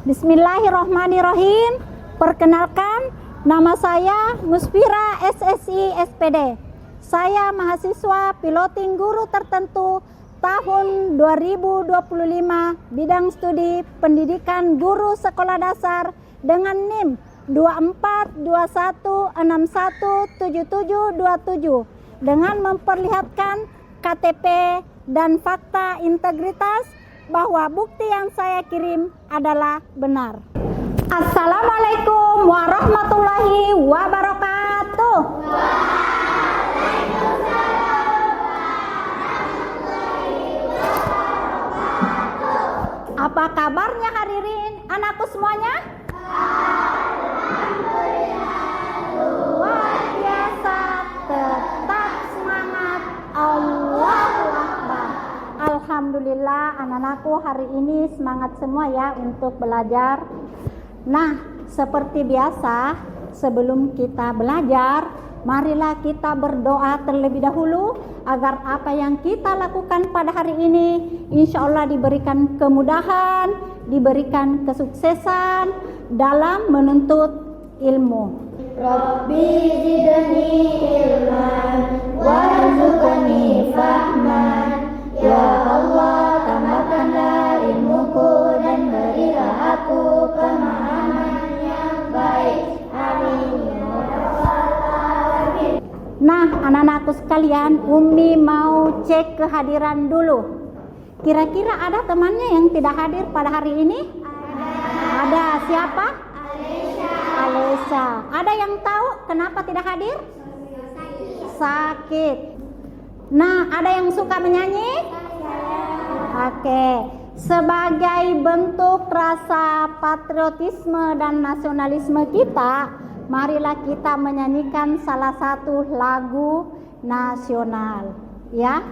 Bismillahirrahmanirrahim. Perkenalkan, nama saya Musfira SSI SPD. Saya mahasiswa piloting guru tertentu tahun 2025 bidang studi pendidikan guru sekolah dasar dengan NIM 2421617727 dengan memperlihatkan KTP dan fakta integritas bahwa bukti yang saya kirim adalah benar. Assalamualaikum warahmatullahi wabarakatuh. Apa kabarnya hadirin anakku semuanya? Luar biasa, tetap semangat. Allahu Akbar. Alhamdulillah anak-anakku hari ini semangat semua ya untuk belajar. Nah, seperti biasa sebelum kita belajar, marilah kita berdoa terlebih dahulu agar apa yang kita lakukan pada hari ini insya Allah diberikan kemudahan, diberikan kesuksesan dalam menuntut ilmu. Rabbi zidni ilman warzuqni fahman. Ya Allah, tambahkanlah ilmuku dan berilah aku pemahaman yang baik. Amin. Nah, anak-anakku sekalian, Umi mau cek kehadiran dulu. Kira-kira ada temannya yang tidak hadir pada hari ini? Ada. Siapa? Alesha. Ada yang tahu kenapa tidak hadir? Sakit. Nah, ada yang suka menyanyi? Oke. Sebagai bentuk rasa patriotisme dan nasionalisme kita, marilah kita menyanyikan salah satu lagu nasional, ya.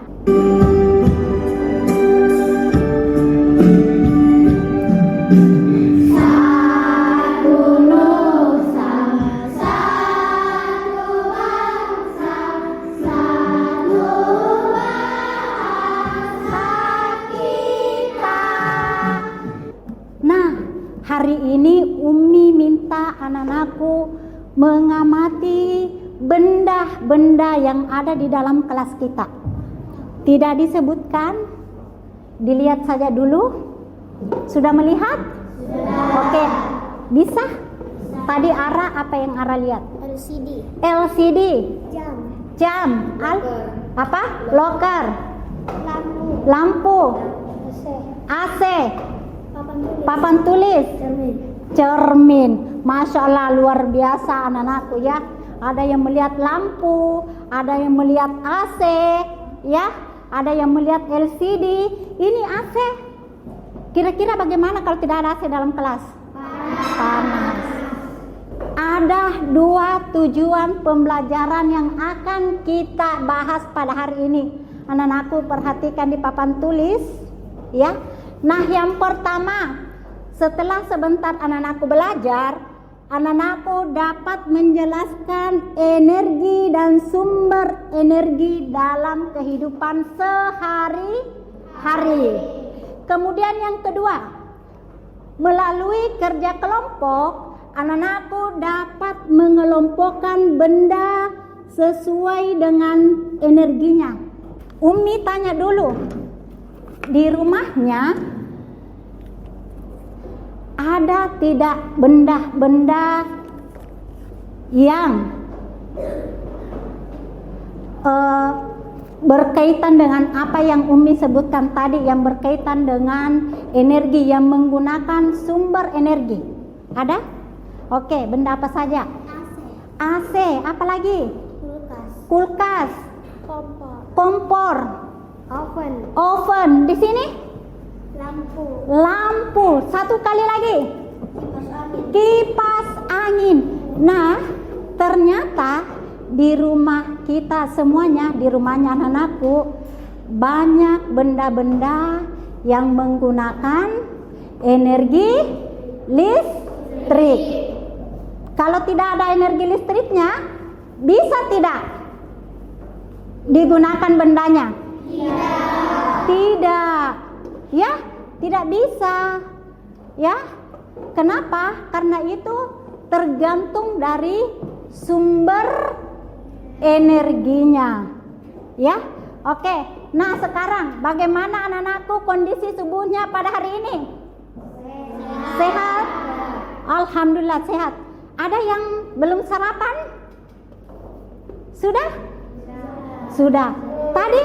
Hari ini Umi minta anak-anakku mengamati benda-benda yang ada di dalam kelas kita. Tidak disebutkan, dilihat saja dulu. Sudah melihat? Sudah. Oke, bisa? Tadi Ara apa yang Ara lihat? LCD. Jam. Apa? Loker. Lampu. AC. Papan tulis, cermin. Masya Allah, luar biasa anak-anakku ya. Ada yang melihat lampu, ada yang melihat AC, ya, ada yang melihat LCD. Ini AC. Kira-kira bagaimana kalau tidak ada AC dalam kelas? Panas. Ada dua tujuan pembelajaran yang akan kita bahas pada hari ini. Anak-anakku perhatikan di papan tulis, ya. Nah, yang pertama, setelah sebentar anak-anakku belajar, anak-anakku dapat menjelaskan energi dan sumber energi dalam kehidupan sehari-hari. Kemudian yang kedua, melalui kerja kelompok, anak-anakku dapat mengelompokkan benda sesuai dengan energinya. Umi tanya dulu, di rumahnya ada tidak benda-benda yang berkaitan dengan apa yang Umi sebutkan tadi, yang berkaitan dengan energi, yang menggunakan sumber energi? Ada? Oke, benda apa saja? AC, apa lagi? Kulkas. Kompor. Oven. Di sini? Lampu. Satu kali lagi. Kipas angin. Nah, ternyata di rumah kita semuanya, di rumahnya anak-anakku, banyak benda-benda yang menggunakan energi listrik. Kalau tidak ada energi listriknya, bisa tidak digunakan bendanya? Tidak. Ya, tidak bisa. Ya. Kenapa? Karena itu tergantung dari sumber energinya. Ya, oke. Nah sekarang bagaimana anak-anakku kondisi tubuhnya pada hari ini? Sehat? Alhamdulillah sehat. Ada yang belum sarapan? Sudah? Sudah. Tadi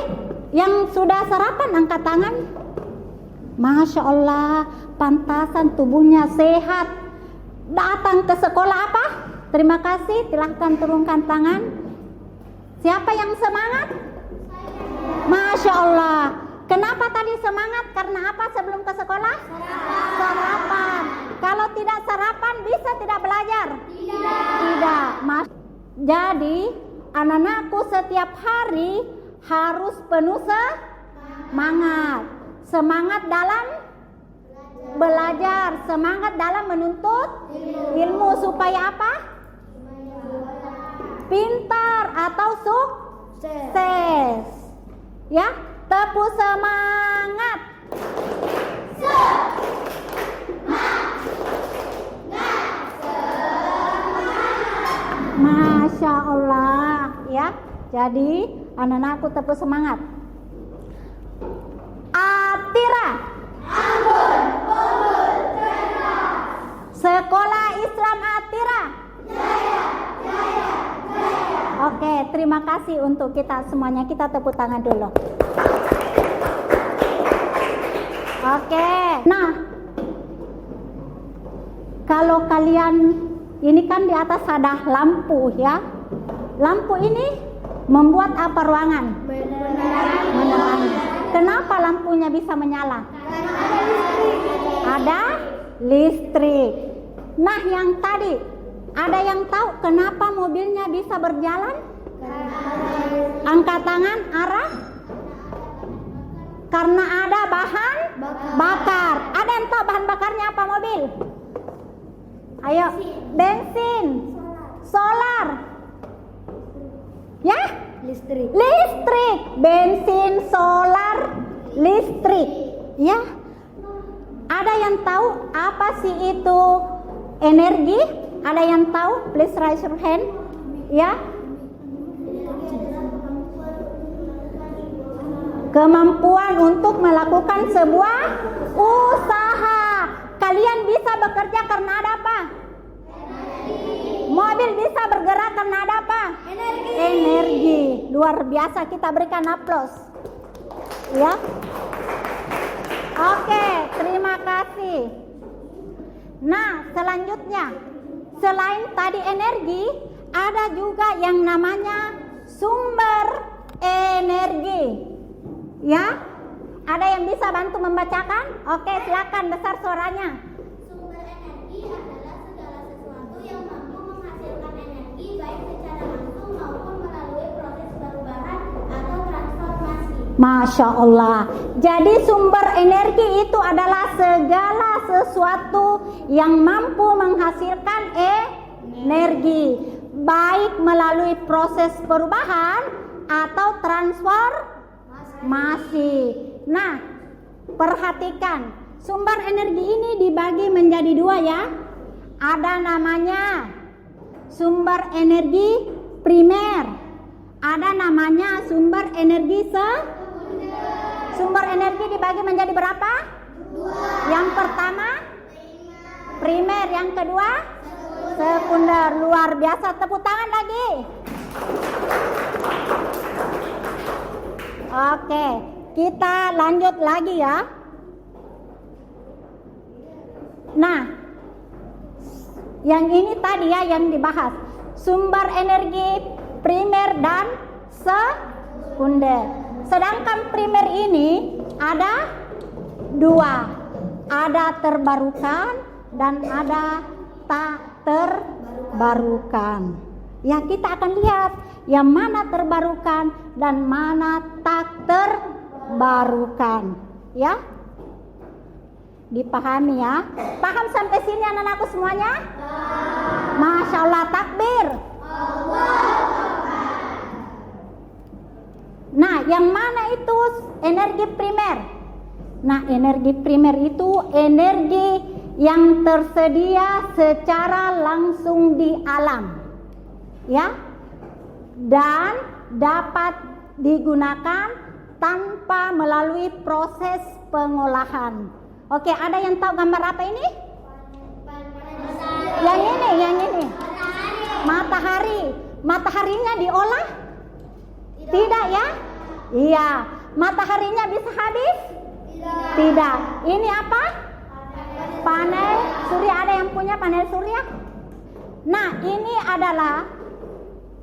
yang sudah sarapan angkat tangan. Masya Allah, pantasan tubuhnya sehat. Datang ke sekolah apa? Terima kasih, silahkan turunkan tangan. Siapa yang semangat? Masya Allah. Kenapa tadi semangat? Karena apa sebelum ke sekolah? Sarapan. Kalau tidak sarapan bisa tidak belajar? Tidak. Jadi anak-anakku setiap hari harus penuh semangat. Semangat dalam belajar, semangat dalam menuntut ilmu supaya apa? Pintar atau sukses. Ya, tepuk semangat. Masya Allah, ya. Jadi anak-anakku tepuk semangat. Atira. Sekolah Islam Atira. Oke, terima kasih untuk kita semuanya. Kita tepuk tangan dulu. Oke, nah kalau kalian ini kan di atas ada lampu ya. Lampu ini membuat apa ruangan? Menerangi. Kenapa lampunya bisa menyala? Ada listrik. Nah yang tadi, ada yang tahu kenapa mobilnya bisa berjalan? Angkat tangan arah. Karena ada bahan bakar. Ada yang tahu bahan bakarnya apa mobil? Ayo, bensin, solar. Ya? Listrik. Bensin, solar, listrik. Ya? Ada yang tahu apa sih itu energi? Ada yang tahu? Please raise your hand. Ya? Kemampuan untuk melakukan sebuah usaha. Kalian bisa bekerja karena ada apa? Mobil bisa bergerak karena ada apa? Energi. Luar biasa, kita berikan aplaus. Ya. Oke, terima kasih. Nah, selanjutnya, selain tadi energi, ada juga yang namanya sumber energi. Ya, ada yang bisa bantu membacakan? Oke, silakan besar suaranya. Sumber energi adalah segala sesuatu yang mampu menghasilkan energi baik secara langsung maupun melalui proses perubahan atau transformasi. Masya Allah. Jadi sumber energi itu adalah segala sesuatu yang mampu menghasilkan energi baik melalui proses perubahan atau transformasi. Nah, perhatikan, sumber energi ini dibagi menjadi dua ya. Ada namanya sumber energi primer. Ada namanya sumber energi Sumber energi dibagi menjadi berapa? Dua. Yang pertama primer, yang kedua sekunder. Luar biasa, tepuk tangan lagi. Oke, kita lanjut lagi ya. Nah, yang ini tadi ya yang dibahas, sumber energi primer dan sekunder. Sedangkan primer ini ada dua, ada terbarukan dan ada tak terbarukan. Ya, kita akan lihat yang mana terbarukan dan mana tak terbarukan. Ya, dipahami ya. Paham sampai sini anak-anakku semuanya? Masya Allah, takbir. Nah, yang mana itu energi primer? Nah, energi primer itu energi yang tersedia secara langsung di alam, ya, dan dapat digunakan tanpa melalui proses pengolahan. Oke, ada yang tahu gambar apa ini? Yang ini. Matahari. Mataharinya diolah? Tidak ya? Iya. Mataharinya bisa habis? Tidak. Ini apa? Panel surya. Ada yang punya panel surya? Nah, ini adalah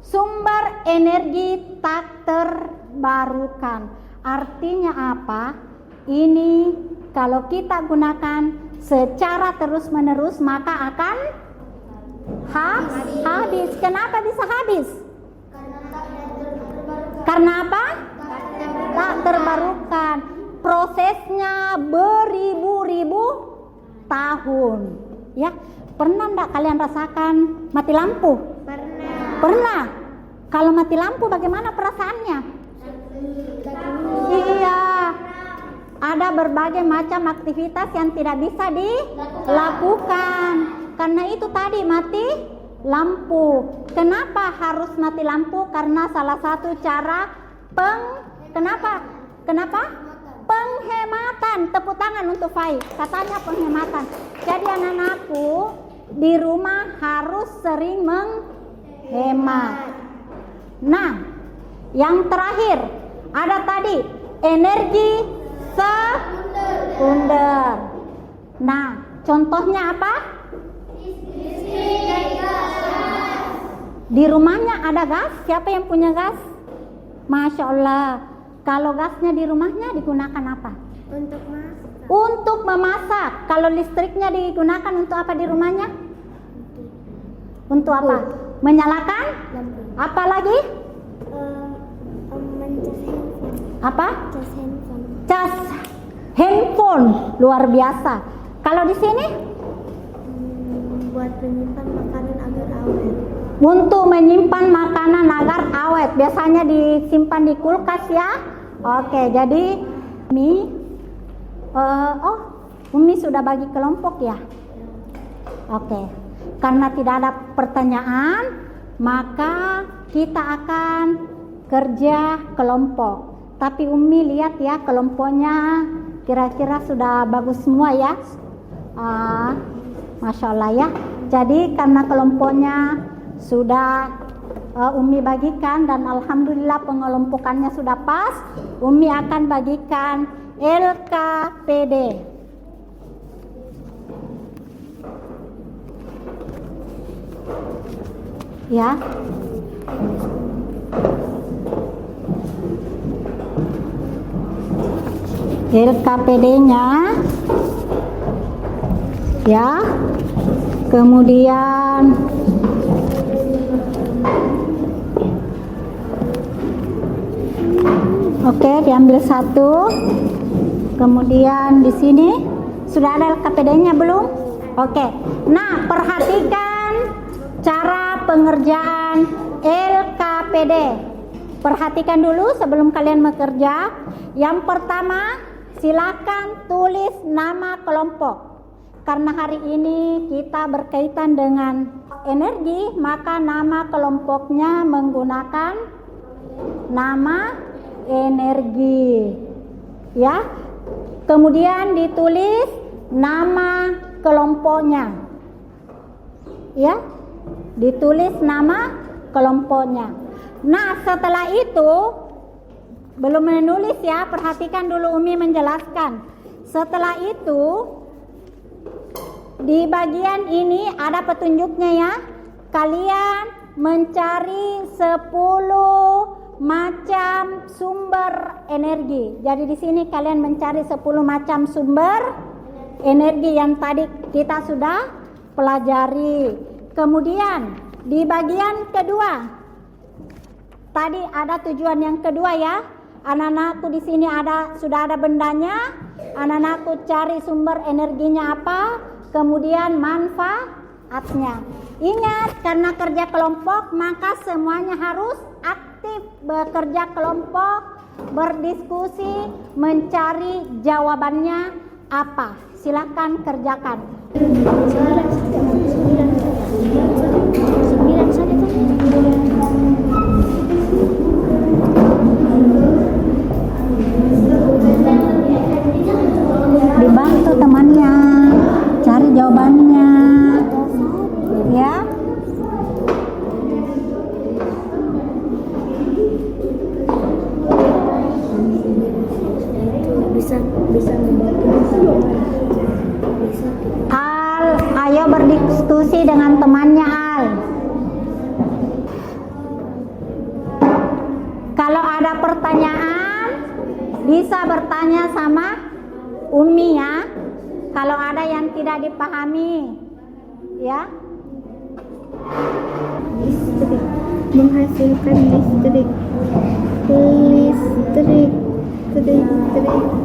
sumber energi tak terbarukan. Artinya apa? Ini kalau kita gunakan secara terus-menerus maka akan habis. Kenapa bisa habis? Karena apa? Tak terbarukan. Prosesnya beribu-ribu tahun. Ya, pernah enggak kalian rasakan mati lampu? Pernah. Kalau mati lampu bagaimana perasaannya? Iya. Ada berbagai macam aktivitas yang tidak bisa dilakukan. Karena itu tadi mati lampu. Kenapa harus mati lampu? Karena salah satu cara kenapa? Penghematan. Tepuk tangan untuk Fai. Katanya penghematan. Jadi anak-anakku di rumah harus sering menghemat. Nah, yang terakhir ada tadi energi sekunder. Nah, contohnya apa? Di rumahnya ada gas. Siapa yang punya gas? Masya Allah. Kalau gasnya di rumahnya digunakan apa? Untuk memasak. Kalau listriknya digunakan untuk apa di rumahnya? Untuk apa? Menyalakan? Apa lagi? Apa? Cas handphone. Luar biasa. Kalau di sini? Buat menyimpan makanan agar awet. Untuk menyimpan makanan agar awet. Biasanya disimpan di kulkas ya. Oke, jadi Umi sudah bagi kelompok ya. Oke. Karena tidak ada pertanyaan, maka kita akan kerja kelompok. Tapi Umi lihat ya kelompoknya kira-kira sudah bagus semua ya. Masya Allah ya. Jadi karena kelompoknya sudah Umi bagikan dan alhamdulillah pengelompokannya sudah pas, Umi akan bagikan LKPD. Ya. LKPD-nya ya. Kemudian oke, diambil satu. Kemudian di sini sudah ada LKPD-nya belum? Oke. Nah, perhatikan cara pengerjaan LKPD. Perhatikan dulu sebelum kalian bekerja. Yang pertama, silakan tulis nama kelompok. Karena hari ini kita berkaitan dengan energi, maka nama kelompoknya menggunakan nama energi. Ya. Kemudian ditulis nama kelompoknya. Ya. Ditulis nama kelompoknya. Nah, setelah itu belum menulis ya, perhatikan dulu Umi menjelaskan. Setelah itu di bagian ini ada petunjuknya ya. Kalian mencari 10 macam sumber energi. Jadi di sini kalian mencari 10 macam sumber energi yang tadi kita sudah pelajari. Kemudian di bagian kedua tadi ada tujuan yang kedua ya. Anak-anakku di sini sudah ada bendanya. Anak-anakku cari sumber energinya apa, kemudian manfaatnya. Ingat, karena kerja kelompok maka semuanya harus aktif bekerja kelompok, berdiskusi, mencari jawabannya apa. Silakan kerjakan. 9 saja kan? Dibantu temannya cari jawabannya, ya. Bisa membantu. Al, ayo berdiskusi dengan temannya, Al. Kalau ada pertanyaan bisa bertanya sama Umi ya. Kalau ada yang tidak dipahami, ya. Listrik, menghasilkan listrik.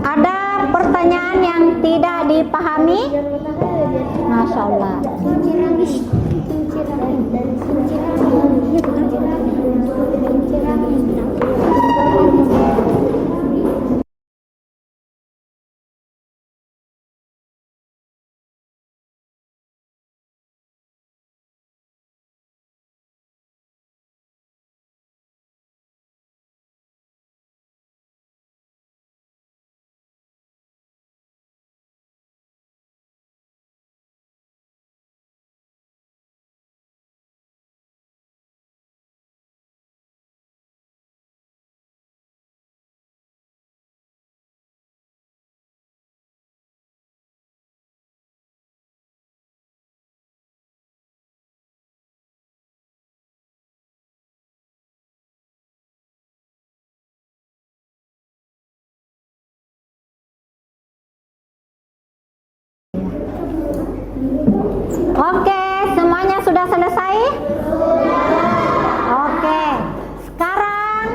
Ada pertanyaan yang tidak dipahami? Masya Allah. Oke, semuanya sudah selesai? Oke, sekarang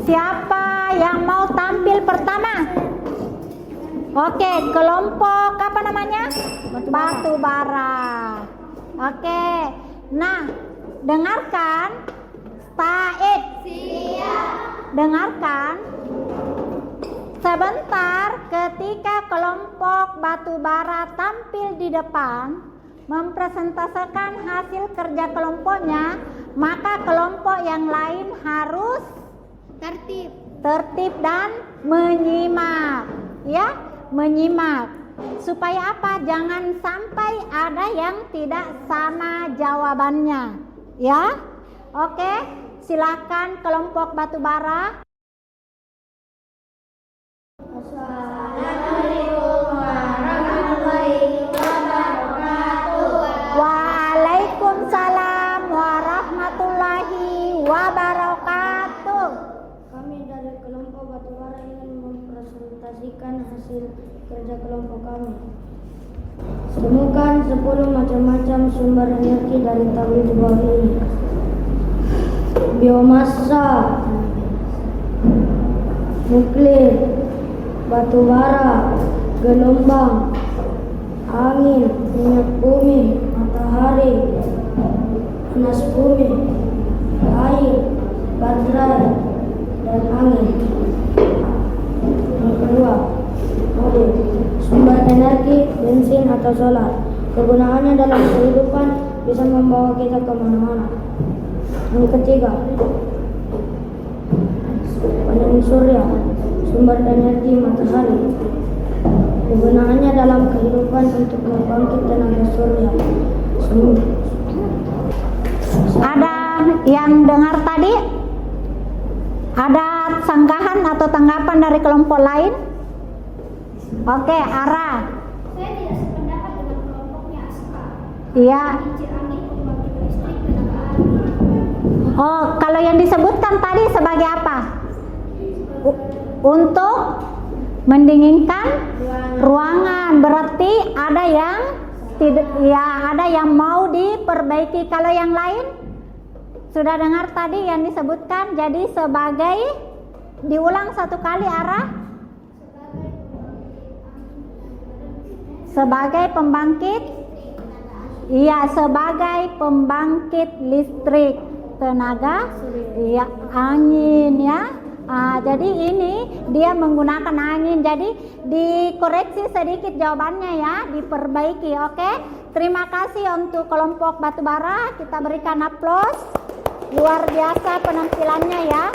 siapa yang mau tampil pertama? Oke, kelompok apa namanya? Batu bara. Oke, nah dengarkan, Said. Siap. Dengarkan. Sebentar, ketika kelompok batu bara tampil di depan mempresentasikan hasil kerja kelompoknya, maka kelompok yang lain harus tertib dan menyimak, ya, menyimak. Supaya apa? Jangan sampai ada yang tidak sama jawabannya, ya. Oke, silakan kelompok batu bara. Assalamualaikum warahmatullahi wabarakatuh. Waalaikumsalam warahmatullahi wabarakatuh. Kami dari kelompok batubara ingin mempresentasikan hasil kerja kelompok kami. Temukan 10 macam-macam sumber energi dari tabel di bawah ini. Biomasa, nuklir, batu bara, gelombang, angin, minyak bumi, matahari, panas bumi, air, baterai, dan angin. Yang kedua, mobil, sumber energi, bensin atau solar. Kegunaannya dalam kehidupan bisa membawa kita kemana-mana. Yang ketiga, panel surya, sumber energi matahari. Kegunaannya dalam kehidupan untuk membangkit tenaga surya. Ada yang dengar tadi? Ada sanggahan atau tanggapan dari kelompok lain? Oke, Ara. Saya tidak sependapat dengan kelompoknya Aska. Iya. Kincir angin pembangkit listrik tenaga air. Oh, kalau yang disebutkan tadi sebagai apa? Untuk mendinginkan ruangan. Berarti ada yang tidak, ya ada yang mau diperbaiki. Kalau yang lain sudah dengar tadi yang disebutkan. Jadi sebagai, diulang satu kali, Ara. Sebagai pembangkit, iya, sebagai pembangkit listrik tenaga, iya, angin, ya. Jadi ini dia menggunakan angin. Jadi dikoreksi sedikit jawabannya ya, diperbaiki. Oke. Terima kasih untuk kelompok batubara. Kita berikan aplaus. Luar biasa penampilannya ya.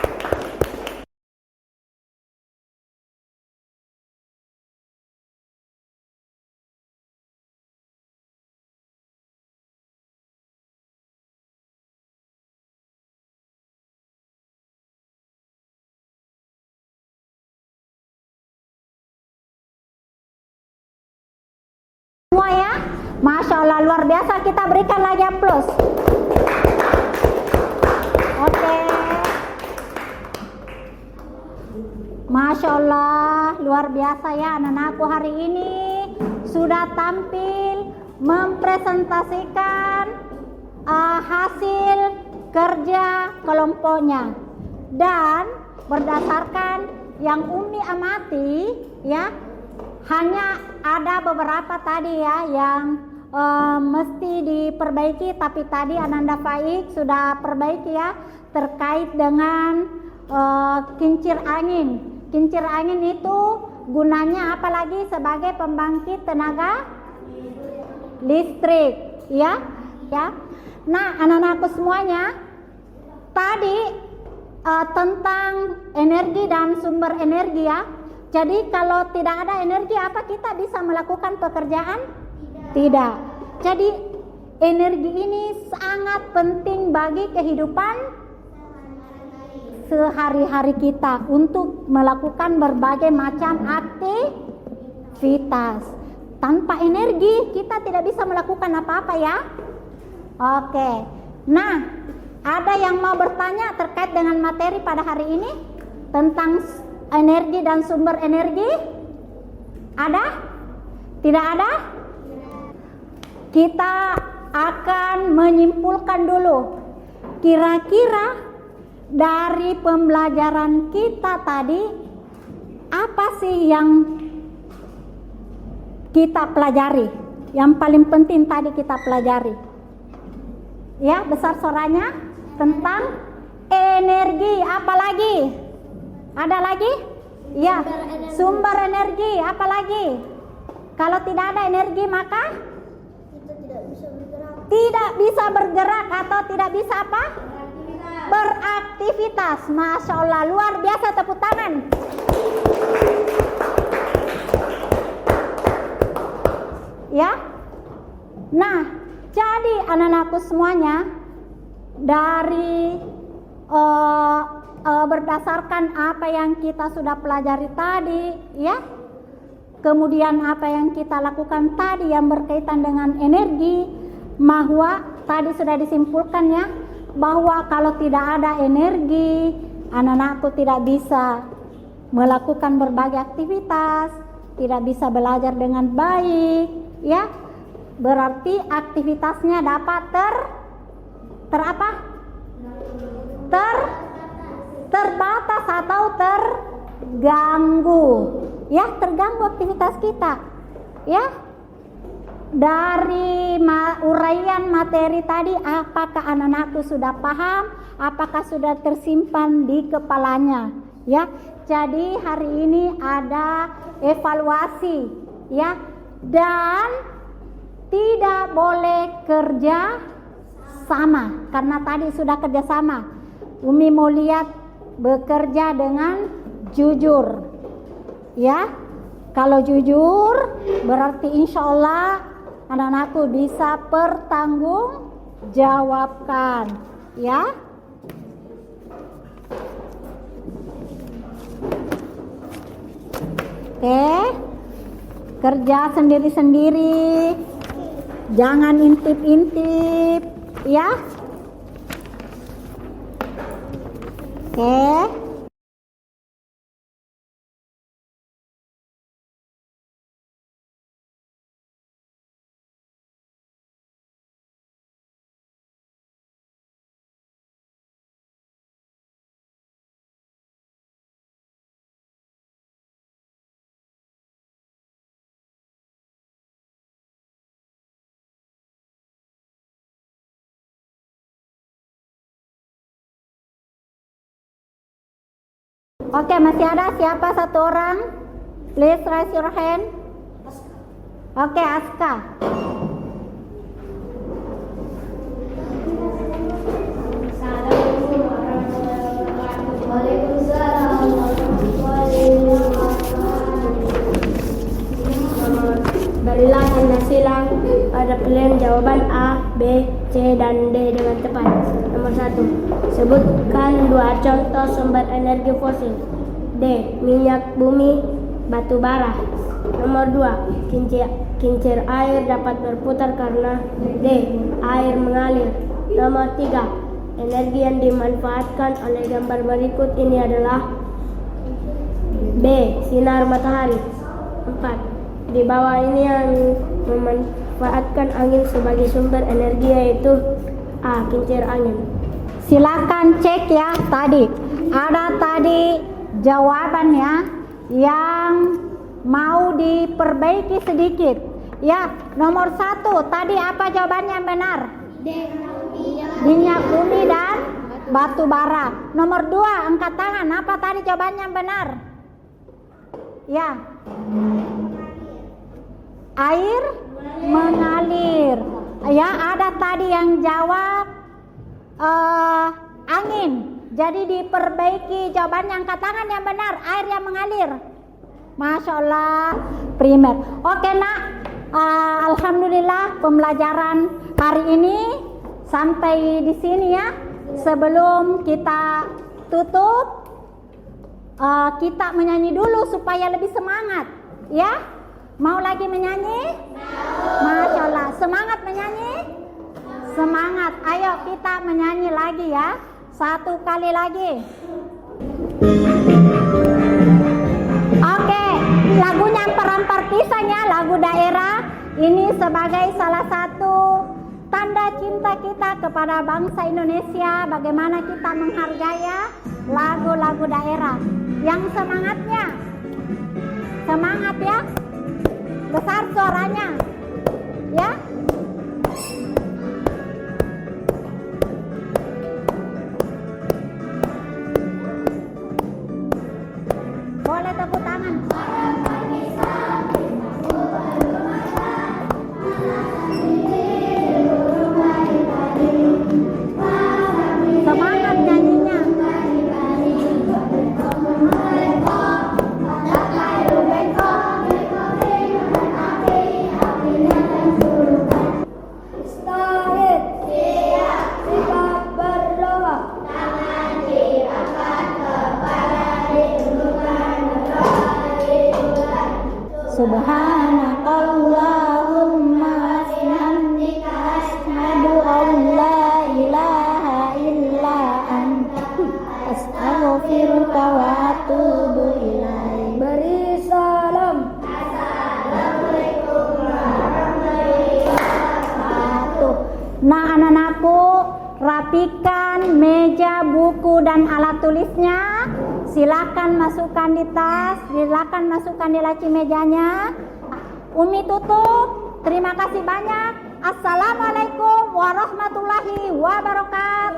Semua ya, Masya Allah luar biasa, kita berikan lagi aplaus. Oke. Masya Allah luar biasa ya, anak-anakku hari ini sudah tampil mempresentasikan hasil kerja kelompoknya, dan berdasarkan yang Umi amati ya, hanya ada beberapa tadi ya yang mesti diperbaiki, tapi tadi Ananda Faik sudah perbaiki ya, terkait dengan kincir angin. Kincir angin itu gunanya apalagi sebagai pembangkit tenaga listrik ya. Nah, anak-anakku semuanya, tadi tentang energi dan sumber energi ya. Jadi kalau tidak ada energi, apa kita bisa melakukan pekerjaan? Tidak. Jadi energi ini sangat penting bagi kehidupan sehari-hari kita untuk melakukan berbagai macam aktivitas. Tanpa energi kita tidak bisa melakukan apa-apa ya. Oke. Nah, ada yang mau bertanya terkait dengan materi pada hari ini tentang energi dan sumber energi? Ada? Tidak ada? Kita akan menyimpulkan dulu. Kira-kira dari pembelajaran kita tadi, apa sih yang kita pelajari? Yang paling penting tadi kita pelajari. Ya, besar suaranya tentang energi. Apa lagi? Ada lagi? Ya, sumber energi. Apa lagi? Kalau tidak ada energi maka Kita tidak bisa bergerak. tidak bisa bergerak atau tidak bisa apa? Beraktivitas. Masya Allah, luar biasa, tepuk tangan. Ya. Nah, jadi anak-anakku semuanya, dari berdasarkan apa yang kita sudah pelajari tadi ya, kemudian apa yang kita lakukan tadi yang berkaitan dengan energi, bahwa tadi sudah disimpulkan ya, bahwa kalau tidak ada energi, anak-anakku tidak bisa melakukan berbagai aktivitas, tidak bisa belajar dengan baik ya. Berarti aktivitasnya dapat terbatas atau terganggu ya, terganggu aktivitas kita ya. Dari uraian materi tadi, apakah anak-anakku sudah paham? Apakah sudah tersimpan di kepalanya ya? Jadi hari ini ada evaluasi ya, dan tidak boleh kerja sama, karena tadi sudah kerja sama. Umi mau lihat bekerja dengan jujur ya. Kalau jujur berarti insya Allah anak-anakku bisa pertanggungjawabkan ya. Oke, kerja sendiri-sendiri, jangan intip-intip ya. Oke. Oke, masih ada siapa satu orang? Please raise your hand. Oke, Aska. Waalaikumsalam warahmatullahi wabarakatuh. Berilah tanda silang pada pilihan jawaban A, B, C, dan D dengan tepat. Nomor 1. Sebutkan 2 contoh sumber energi fosil. D. Minyak bumi, batu bara. Nomor 2. Kincir air dapat berputar karena D. Air mengalir. Nomor 3. Energi yang dimanfaatkan oleh gambar berikut ini adalah B. Sinar matahari. 4. Di bawah ini yang memanfaatkan angin sebagai sumber energi yaitu A. Kincir angin. Silakan cek ya tadi. Ada tadi jawabannya yang mau diperbaiki sedikit. Ya, nomor 1 tadi apa jawabannya yang benar? Minyak bumi dan batu bara. Nomor 2 angkat tangan. Apa tadi jawabannya yang benar? Ya. Air mengalir. Ya, ada tadi yang jawab angin. Jadi diperbaiki jawabannya, angkat tangan yang benar, air yang mengalir. Masya Allah, primer. Oke nak, alhamdulillah pembelajaran hari ini sampai di sini ya. Sebelum kita tutup, kita menyanyi dulu supaya lebih semangat. Ya, mau lagi menyanyi? Masya Allah, semangat menyanyi? Semangat, ayo kita menyanyi lagi ya. 1 kali lagi. Oke, lagunya Perampar Pisangnya, lagu daerah. Ini sebagai salah satu tanda cinta kita kepada bangsa Indonesia. Bagaimana kita menghargai lagu-lagu daerah. Yang semangatnya, semangat ya, besar suaranya, ya. Boleh tepuk tangan. Semangat nyanyinya. Istahid. Sikap berdoa. Subhanakallahumma bihamdika asyhadu an la ilaha illa anta astaghfiruka wa atubu ilaik. Beri salam. Nah anak-anakku, rapikan meja, buku, dan alat tulisnya. Silakan masukkan di tas, silakan masukkan di laci mejanya. Umi tutup. Terima kasih banyak. Assalamualaikum warahmatullahi wabarakatuh.